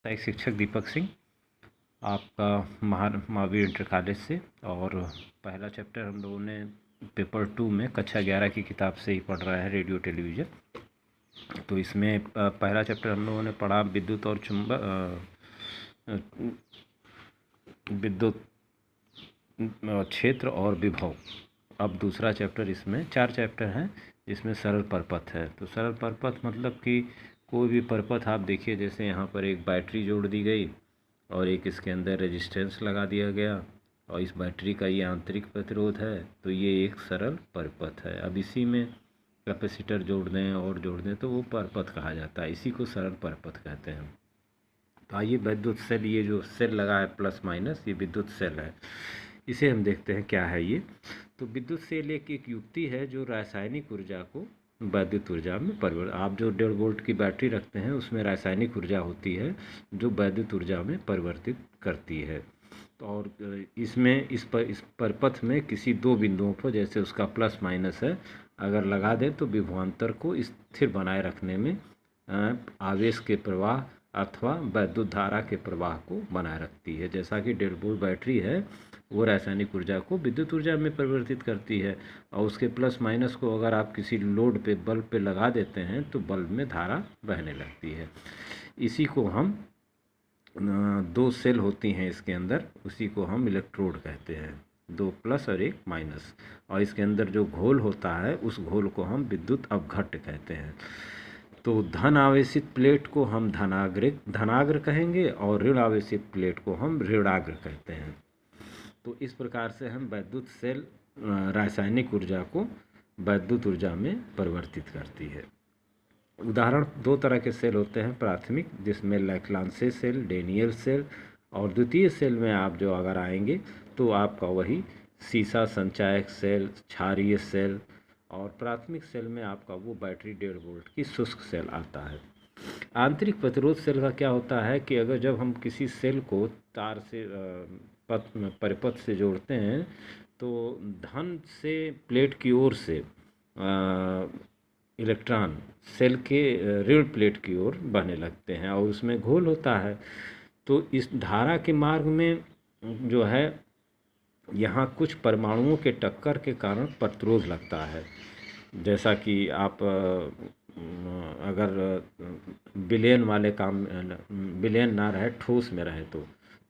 सहायक शिक्षक दीपक सिंह आपका महावीर इंटर कॉलेज से। और पहला चैप्टर हम लोगों ने पेपर 2 में कक्षा 11 की किताब से ही पढ़ रहा है, रेडियो टेलीविज़न। तो इसमें पहला चैप्टर हम लोगों ने पढ़ा विद्युत और विद्युत क्षेत्र और विभव। अब दूसरा चैप्टर, इसमें 4 चैप्टर हैं जिसमें सरल परपथ है। तो सरल परपथ मतलब कि कोई भी परपथ आप देखिए, जैसे यहाँ पर एक बैटरी जोड़ दी गई और एक इसके अंदर रेजिस्टेंस लगा दिया गया और इस बैटरी का ये आंतरिक प्रतिरोध है, तो ये एक सरल परपथ है। अब इसी में कैपेसिटर जोड़ दें और जोड़ दें तो वो परपथ कहा जाता है, इसी को सरल परपथ कहते हैं। तो आइए विद्युत सेल, ये जो सेल लगा है प्लस माइनस, ये विद्युत सेल है, इसे हम देखते हैं क्या है ये। तो विद्युत सेल एक युक्ति है जो रासायनिक ऊर्जा को वैद्युत ऊर्जा में परिवर्तित, आप जो 1.5 वोल्ट की बैटरी रखते हैं उसमें रासायनिक ऊर्जा होती है जो वैद्युत ऊर्जा में परिवर्तित करती है। तो और इसमें इस परपथ में किसी दो बिंदुओं पर, जैसे उसका प्लस माइनस है, अगर लगा दें तो विभवांतर को स्थिर बनाए रखने में आवेश के प्रवाह अथवा वैद्युत धारा के प्रवाह को बनाए रखती है। जैसा कि 1.5 वोल्ट बैटरी है, वो रासायनिक ऊर्जा को विद्युत ऊर्जा में परिवर्तित करती है और उसके प्लस माइनस को अगर आप किसी लोड पे, बल्ब पे लगा देते हैं तो बल्ब में धारा बहने लगती है। इसी को हम 2 सेल होती हैं इसके अंदर, उसी को हम इलेक्ट्रोड कहते हैं, 2 प्लस और 1 माइनस। और इसके अंदर जो घोल होता है उस घोल को हम विद्युत अपघट्ट कहते हैं। तो धन आवेशित प्लेट को हम धनाग्र कहेंगे और ऋण आवेशित प्लेट को हम ऋणाग्र कहते हैं। तो इस प्रकार से हम विद्युत सेल रासायनिक ऊर्जा को वैद्युत ऊर्जा में परिवर्तित करती है। उदाहरण 2 तरह के सेल होते हैं, प्राथमिक जिसमें लैक्लांसे सेल, डेनियल सेल, और द्वितीय सेल में आप जो अगर आएंगे तो आपका वही सीसा संचायक सेल, क्षारीय सेल, और प्राथमिक सेल में आपका वो बैटरी 1.5 वोल्ट की शुष्क सेल आता है। आंतरिक प्रतिरोध सेल का क्या होता है कि अगर जब हम किसी सेल को तार से परिपथ से जोड़ते हैं तो धन से प्लेट की ओर से इलेक्ट्रॉन सेल के ऋण प्लेट की ओर बहने लगते हैं और उसमें घोल होता है। तो इस धारा के मार्ग में जो है, यहाँ कुछ परमाणुओं के टक्कर के कारण प्रतिरोध लगता है। जैसा कि आप अगर विलयन वाले काम, विलयन ना रहे, ठोस में रहे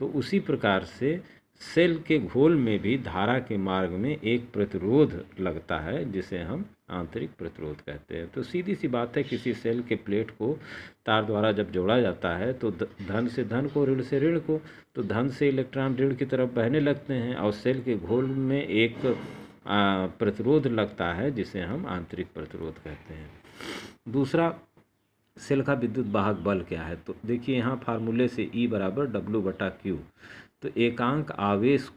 तो उसी प्रकार से सेल के घोल में भी धारा के मार्ग में एक प्रतिरोध लगता है जिसे हम आंतरिक प्रतिरोध कहते हैं। तो सीधी सी बात है, किसी सेल के प्लेट को तार द्वारा जब जोड़ा जाता है तो धन से धन को, ऋण से ऋण को, तो धन से इलेक्ट्रॉन ऋण की तरफ बहने लगते हैं और सेल के घोल में एक प्रतिरोध लगता है जिसे हम आंतरिक प्रतिरोध कहते हैं। दूसरा, सेल का विद्युत वाहक बल क्या है, तो देखिए यहाँ फार्मूले से E बराबर W/Q। तो एकांक आवेश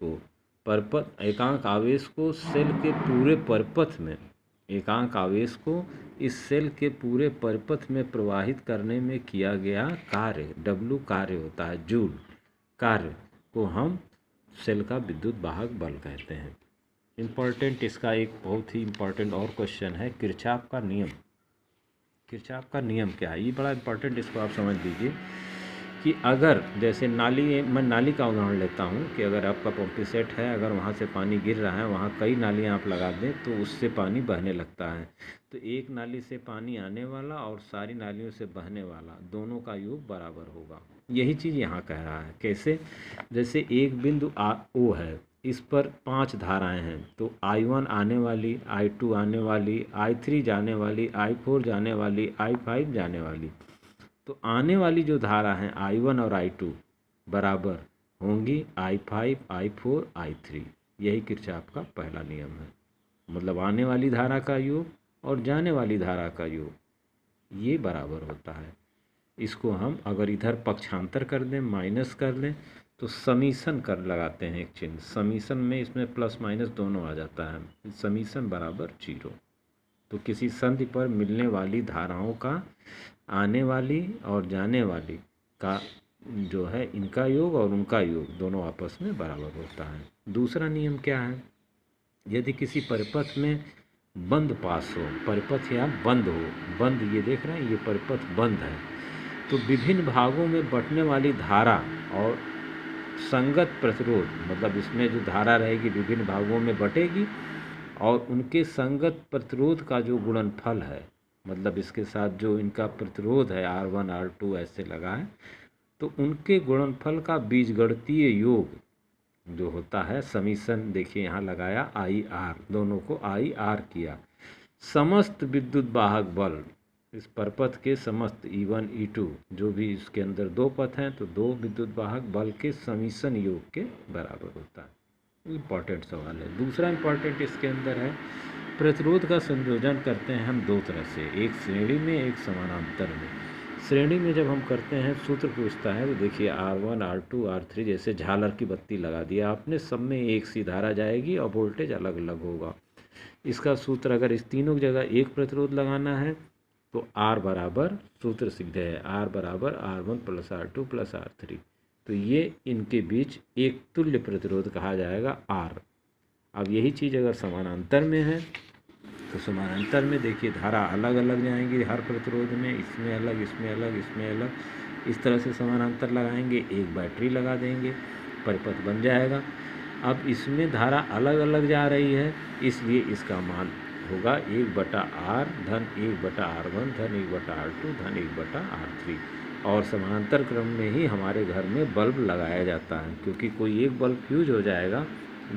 को सेल के पूरे परपथ में, एकांक आवेश को इस सेल के पूरे परपथ में प्रवाहित करने में किया गया कार्य, W कार्य होता है, जूल कार्य, को हम सेल का विद्युत वाहक बल कहते हैं। इम्पॉर्टेंट, इसका एक बहुत ही इम्पॉर्टेंट और क्वेश्चन है, किरचॉफ का नियम। किरचॉफ का नियम क्या है, ये बड़ा इम्पॉर्टेंट, इसको आप समझ लीजिए कि अगर जैसे नाली, मैं नाली का उदाहरण लेता हूँ कि अगर आपका पंप सेट है, अगर वहाँ से पानी गिर रहा है, वहाँ कई नालियाँ आप लगा दें तो उससे पानी बहने लगता है। तो एक नाली से पानी आने वाला और सारी नालियों से बहने वाला, दोनों का योग बराबर होगा। यही चीज़ यहाँ कह रहा है। कैसे? जैसे एक बिंदु O है, इस पर 5 धाराएं हैं, तो I1 आने वाली, I2 आने वाली, I3 जाने वाली, I4 जाने वाली, I5 जाने वाली। तो आने वाली जो धारा है I1 और I2 बराबर होंगी I5, I4, I3। यही किरचॉफ का पहला नियम है। मतलब आने वाली धारा का योग और जाने वाली धारा का योग, ये बराबर होता है। इसको हम अगर इधर पक्षांतर कर दें, माइनस कर लें, तो समीशन कर लगाते हैं एक चिन्ह, समीशन में इसमें प्लस माइनस दोनों आ जाता है, समीशन बराबर 0। तो किसी संधि पर मिलने वाली धाराओं का आने वाली और जाने वाली का जो है, इनका योग और उनका योग दोनों आपस में बराबर होता है। दूसरा नियम क्या है, यदि किसी परिपथ में बंद पास हो, परिपथ या बंद हो, बंद, ये देख रहे हैं, ये परिपथ बंद है, तो विभिन्न भागों में बंटने वाली धारा और संगत प्रतिरोध, मतलब इसमें जो धारा रहेगी विभिन्न भागों में बटेगी और उनके संगत प्रतिरोध का जो गुणनफल है, मतलब इसके साथ जो इनका प्रतिरोध है R1 R2 ऐसे लगा है, तो उनके गुणनफल का बीजगणितीय योग जो होता है समीशन, देखिए यहाँ लगाया IR, दोनों को IR किया। समस्त विद्युत वाहक बल, इस परपथ के समस्त E1 E2 जो भी इसके अंदर दो पथ हैं तो दो विद्युत वाहक बल के समीशन योग के बराबर होता है। इम्पॉर्टेंट सवाल है। दूसरा इम्पॉर्टेंट इसके अंदर है प्रतिरोध का संयोजन करते हैं हम दो तरह से, एक श्रेणी में एक समानांतर में। श्रेणी में जब हम करते हैं सूत्र पूछता है तो देखिए R1 R2 R3 जैसे झालर की बत्ती लगा दिया आपने, सब में एक सी धारा जाएगी और वोल्टेज अलग अलग होगा। इसका सूत्र अगर इस तीनों की जगह एक प्रतिरोध लगाना है तो R बराबर सूत्र सिद्ध है, R बराबर R1 plus R2 plus R3, तो ये इनके बीच एक तुल्य प्रतिरोध कहा जाएगा R। अब यही चीज़ अगर समानांतर में है तो समानांतर में देखिए धारा अलग अलग जाएंगी हर प्रतिरोध में, इसमें अलग इसमें अलग इसमें अलग, इस तरह से समानांतर लगाएंगे, एक बैटरी लगा देंगे, परिपथ बन जाएगा। अब इसमें धारा अलग अलग जा रही है इसलिए इसका मान होगा 1/R धन 1/R1 धन 1/R2 धन 1/R3। और समानांतर क्रम में ही हमारे घर में बल्ब लगाया जाता है, क्योंकि कोई एक बल्ब फ्यूज हो जाएगा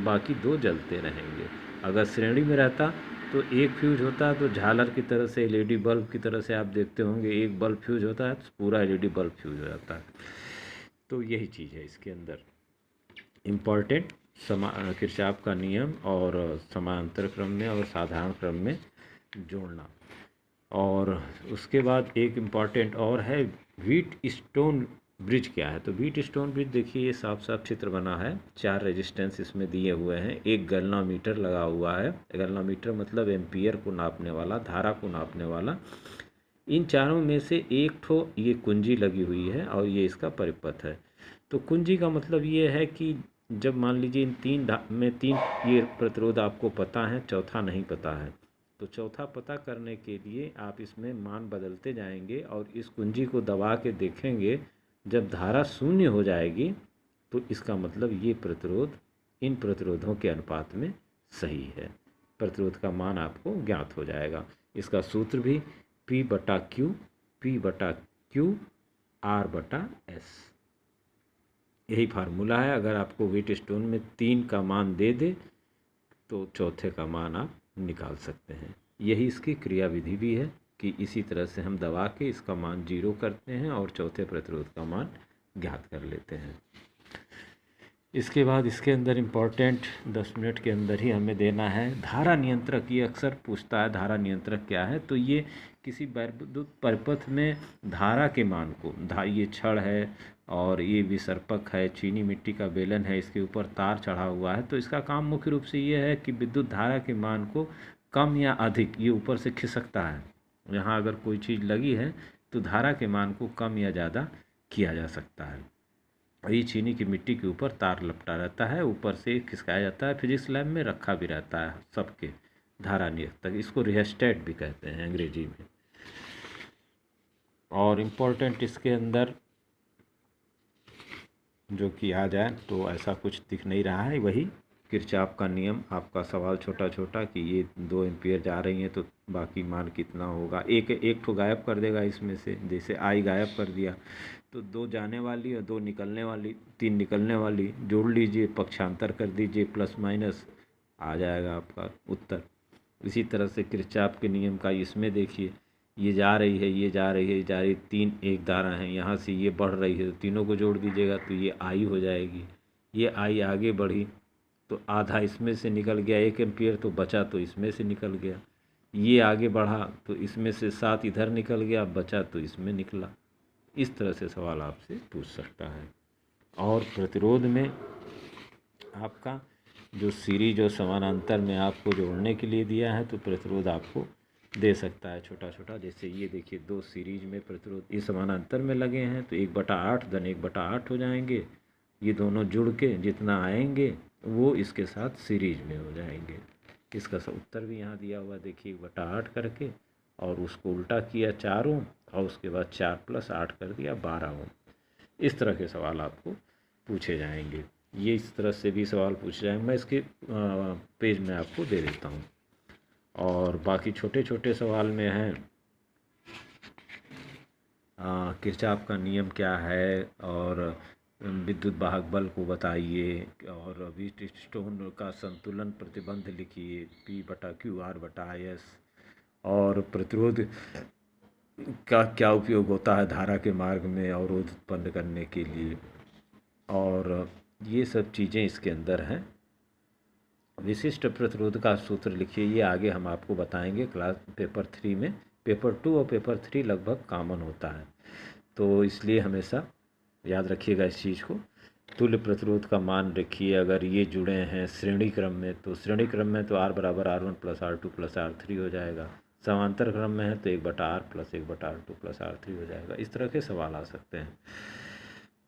बाकी दो जलते रहेंगे। अगर श्रेणी में रहता तो एक फ्यूज होता है तो झालर की तरह से LED बल्ब की तरह से आप देखते होंगे, एक बल्ब फ्यूज होता है तो पूरा LED बल्ब फ्यूज हो जाता है। तो यही चीज़ है इसके अंदर इम्पॉर्टेंट, किरचॉफ का नियम और समांतर क्रम में और साधारण क्रम में जोड़ना। और उसके बाद एक इम्पॉर्टेंट और है व्हीट स्टोन ब्रिज क्या है। तो व्हीट स्टोन ब्रिज देखिए ये साफ साफ चित्र बना है, 4 रेजिस्टेंस इसमें दिए हुए हैं, एक गैल्वामीटर लगा हुआ है, गैल्वामीटर मतलब एम्पियर को नापने वाला, धारा को नापने वाला। इन चारों में से एक ठो ये कुंजी लगी हुई है और ये इसका परिपथ है। तो कुंजी का मतलब ये है कि जब मान लीजिए इन तीन ये प्रतिरोध आपको पता है, चौथा नहीं पता है, तो चौथा पता करने के लिए आप इसमें मान बदलते जाएंगे और इस कुंजी को दबा के देखेंगे, जब धारा शून्य हो जाएगी तो इसका मतलब ये प्रतिरोध इन प्रतिरोधों के अनुपात में सही है, प्रतिरोध का मान आपको ज्ञात हो जाएगा। इसका सूत्र भी P/Q P/Q R/S, यही फार्मूला है। अगर आपको व्हीट स्टोन में 3 का मान दे दे तो चौथे का मान आप निकाल सकते हैं। यही इसकी क्रिया विधि भी है कि इसी तरह से हम दबा के इसका मान 0 करते हैं और चौथे प्रतिरोध का मान ज्ञात कर लेते हैं। इसके बाद इसके अंदर इम्पॉर्टेंट 10 मिनट के अंदर ही हमें देना है धारा नियंत्रक। ये अक्सर पूछता है धारा नियंत्रक क्या है, तो ये किसी वैद्युत परिपथ में धारा के मान को, ये छड़ है और ये विसर्पक है, चीनी मिट्टी का बेलन है, इसके ऊपर तार चढ़ा हुआ है, तो इसका काम मुख्य रूप से ये है कि विद्युत धारा के मान को कम या अधिक ये ऊपर से खिसकता है। यहाँ अगर कोई चीज़ लगी है तो धारा के मान को कम या ज़्यादा किया जा सकता है। ये चीनी की मिट्टी के ऊपर तार लपटा रहता है, ऊपर से खिसकाया जाता है, फिजिक्स लैब में रखा भी रहता है सबके धारा नियंत्रक, इसको रिहेस्टेट भी कहते हैं अंग्रेजी में। और इम्पोर्टेंट इसके अंदर जो कि आ जाए तो ऐसा कुछ दिख नहीं रहा है, वही किरचॉफ का नियम। आपका सवाल छोटा छोटा कि ये 2 एम्पियर जा रही हैं तो बाकी मान कितना होगा, एक ठो गायब कर देगा इसमें से, जैसे आई गायब कर दिया तो 2 जाने वाली और 2 निकलने वाली, 3 निकलने वाली, जोड़ लीजिए, पक्षांतर कर दीजिए, प्लस माइनस आ जाएगा आपका उत्तर। इसी तरह से किरचॉफ के नियम का इसमें देखिए, ये जा रही है, ये जा रही है, ये जा रही है, 3 एक धारा है, यहाँ से ये बढ़ रही है तो तीनों को जोड़ दीजिएगा तो ये आई हो जाएगी। ये आई आगे बढ़ी तो आधा इसमें से निकल गया 1 एम्पियर, तो बचा तो इसमें से निकल गया। ये आगे बढ़ा तो इसमें से 7 इधर निकल गया, बचा तो इसमें निकला। इस तरह से सवाल आपसे पूछ सकता है। और प्रतिरोध में आपका जो सीरीज और समानांतर में आपको जोड़ने के लिए दिया है तो प्रतिरोध आपको दे सकता है छोटा छोटा। जैसे ये देखिए 2 सीरीज में प्रतिरोध ये समानांतर में लगे हैं तो 1/8 धन 1/8 हो जाएंगे, ये दोनों जुड़ के जितना आएंगे वो इसके साथ सीरीज में हो जाएंगे। इसका उत्तर भी यहाँ दिया हुआ देखिए 1/8 करके, और उसको उल्टा किया चारों और उसके बाद 4 + 8 कर दिया 12 ओम। इस तरह के सवाल आपको पूछे जाएंगे। ये इस तरह से भी सवाल पूछे जाएंगे, मैं इसके पेज में आपको दे देता हूँ। और बाकी छोटे छोटे सवाल में हैं किरचॉफ का नियम क्या है, और विद्युत वाहक बल को बताइए, और व्हीटस्टोन का संतुलन प्रतिबंध लिखिए P/QR/S, और प्रतिरोध का क्या उपयोग होता है धारा के मार्ग में अवरोध उत्पन्न करने के लिए, और ये सब चीज़ें इसके अंदर हैं। विशिष्ट प्रतिरोध का सूत्र लिखिए, ये आगे हम आपको बताएंगे क्लास पेपर 3 में। पेपर 2 और पेपर 3 लगभग कॉमन होता है, तो इसलिए हमेशा याद रखिएगा इस चीज़ को। तुल्य प्रतिरोध का मान रखिए, अगर ये जुड़े हैं श्रेणी क्रम में, तो श्रेणी क्रम में तो R = R1 + R2 + R3 हो जाएगा। समांतर क्रम में है तो 1/R + 1/R2 + R3 हो जाएगा। इस तरह के सवाल आ सकते हैं।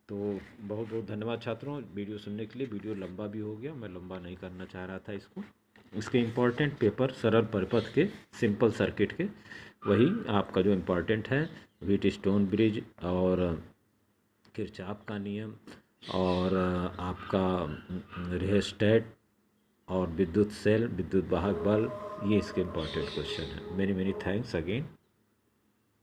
तो बहुत बहुत धन्यवाद छात्रों वीडियो सुनने के लिए। वीडियो लंबा भी हो गया, मैं लंबा नहीं करना चाह रहा था इसको। इसके इम्पॉर्टेंट पेपर सरल परिपथ के, सिंपल सर्किट के, वही आपका जो इम्पॉर्टेंट है व्हीटस्टोन ब्रिज और किरचॉफ का नियम और आपका रिहेस्टेट और विद्युत सेल, विद्युत वाहक बल, ये इसके इम्पॉर्टेंट क्वेश्चन है। Many many thanks again.